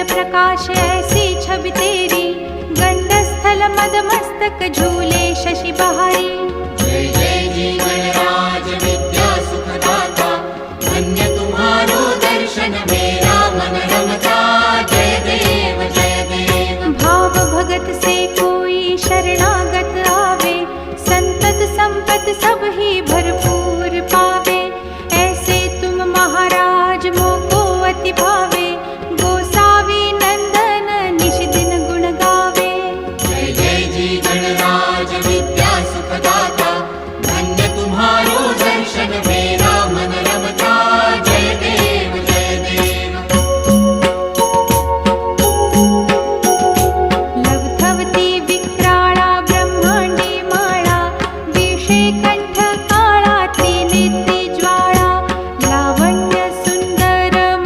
प्रकाश ऐसी छवि तेरी, गंडस्थल मद मस्तक झूले शशि बहारी। जय जय जीवन राज विद्या सुखदाता, धन्य तुम्हारो दर्शन मेरा मन रमता। जय देव जय देव। भाव भगत से कोई शरणागत आवे, संतत संपत सब ही